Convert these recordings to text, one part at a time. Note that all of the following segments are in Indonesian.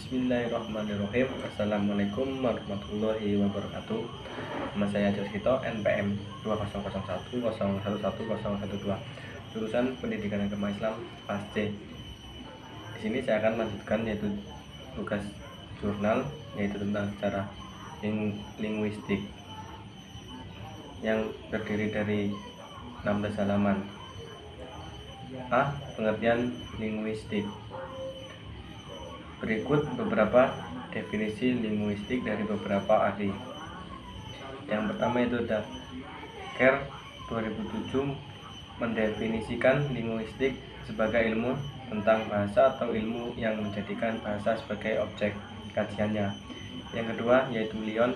Bismillahirrahmanirrahim. Assalamualaikum warahmatullahi wabarakatuh. Nama saya Joskito, NPM 2001011012, jurusan Pendidikan Agama Islam PASC. Di sini saya akan melanjutkan yaitu tugas jurnal, yaitu tentang sejarah linguistik yang terdiri dari 16 halaman. A. Pengertian linguistik. Berikut beberapa definisi linguistik dari beberapa ahli. Yang pertama itu ada Kerr 2007 mendefinisikan linguistik sebagai ilmu tentang bahasa atau ilmu yang menjadikan bahasa sebagai objek kajiannya. Yang kedua yaitu Lyon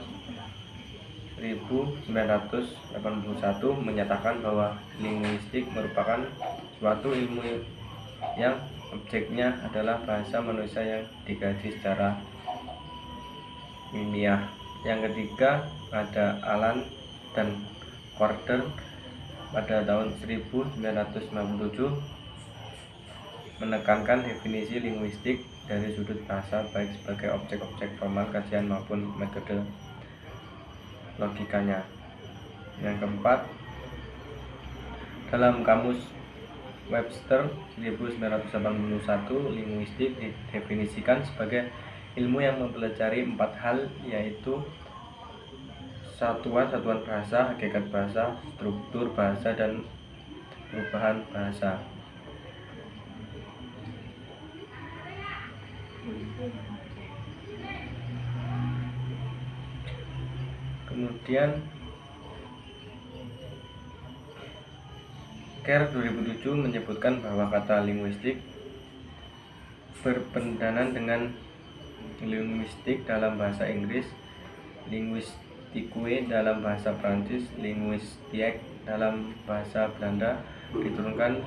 1981 menyatakan bahwa linguistik merupakan suatu ilmu yang objeknya adalah bahasa manusia yang dikaji secara ilmiah. Yang ketiga ada Alan dan Gordon pada tahun 1997 menekankan definisi linguistik dari sudut bahasa baik sebagai objek-objek formal kajian maupun metode logikanya. Yang keempat, dalam kamus Webster 1981, linguistik didefinisikan sebagai ilmu yang mempelajari 4 hal, yaitu satuan bahasa, hakikat bahasa, struktur bahasa, dan perubahan bahasa. Kemudian Kerr 2007 menyebutkan bahwa kata linguistik berpendanan dengan linguistik dalam bahasa Inggris, linguistique dalam bahasa Prancis, linguistique dalam bahasa Belanda, diturunkan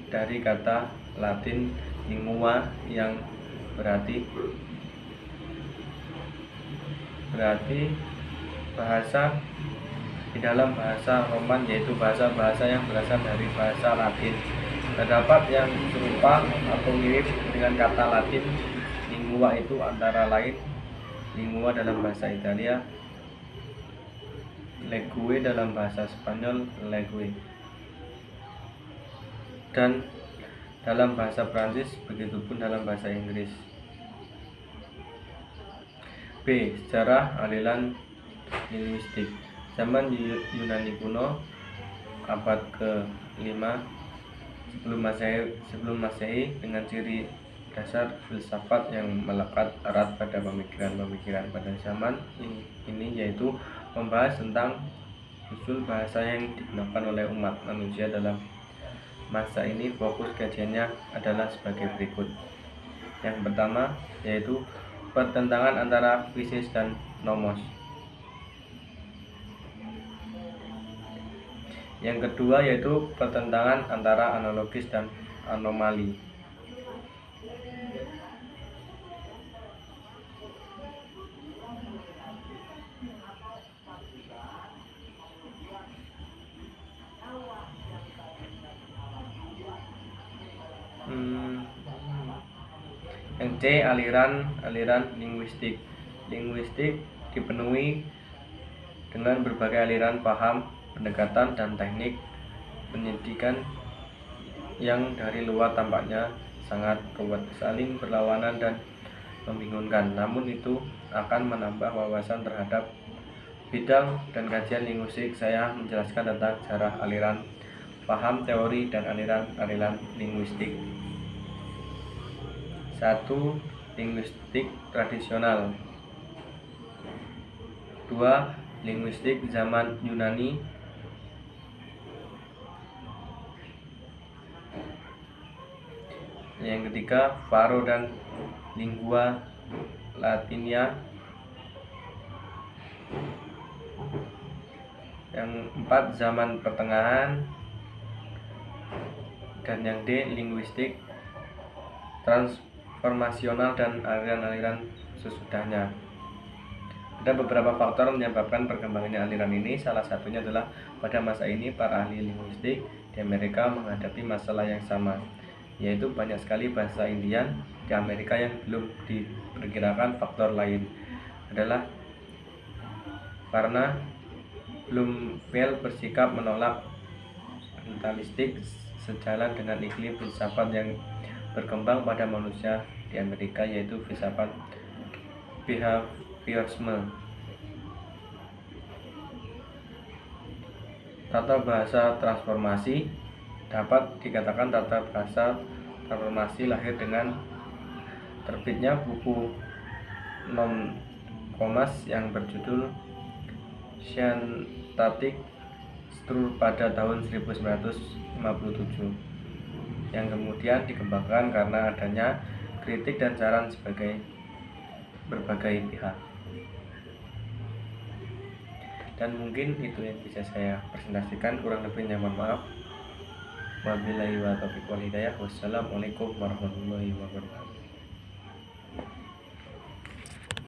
dari kata Latin lingua yang berarti bahasa di dalam bahasa Roman, yaitu bahasa-bahasa yang berasal dari bahasa Latin. Terdapat yang serupa atau mirip dengan kata Latin lingua itu antara lain lingua dalam bahasa Italia, legue dalam bahasa Spanyol, legue, dan dalam bahasa Prancis, begitupun dalam bahasa Inggris. B. Sejarah aliran linguistik. Zaman Yunani kuno, abad ke-5 sebelum Masehi, dengan ciri dasar filsafat yang melekat erat pada pemikiran-pemikiran pada zaman ini, yaitu membahas tentang usul bahasa yang digunakan oleh umat manusia dalam masa ini. Fokus kajiannya adalah sebagai berikut. Yang pertama yaitu pertentangan antara fisis dan nomos. Yang kedua yaitu pertentangan antara analogis dan anomali. Yang C, aliran linguistik. Linguistik dipenuhi dengan berbagai aliran paham, pendekatan, dan teknik penyidikan yang dari luar tampaknya sangat ruwet, saling berlawanan, dan membingungkan. Namun itu akan menambah wawasan terhadap bidang dan kajian linguistik. Saya menjelaskan tentang sejarah aliran paham, teori, dan aliran linguistik. 1. Linguistik tradisional. 2. Linguistik zaman Yunani. 3. Faro dan lingua latinia. 4. Zaman pertengahan. Dan yang D, linguistik transformasional dan aliran-aliran sesudahnya. Ada beberapa faktor menyebabkan perkembangannya aliran ini. Salah satunya adalah pada masa ini para ahli linguistik di Amerika menghadapi masalah yang sama, yaitu banyak sekali bahasa Indian di Amerika yang belum diperkirakan. Faktor lain adalah karena Bloomfield bersikap menolak mentalistik sejalan dengan iklim filsafat yang berkembang pada manusia di Amerika, yaitu filsafat behaviorisme. Tata bahasa transformasi dapat dikatakan tata bahasa transformasi lahir dengan terbitnya buku Noam Chomsky yang berjudul Synthetic Structure pada tahun 1957, yang kemudian dikembangkan karena adanya kritik dan saran sebagai berbagai pihak. Dan mungkin itu yang bisa saya presentasikan, kurang lebihnya mohon maaf. Wabillahi wa taufiq wal hidayah. Wassalamualaikum warahmatullahi wabarakatuh.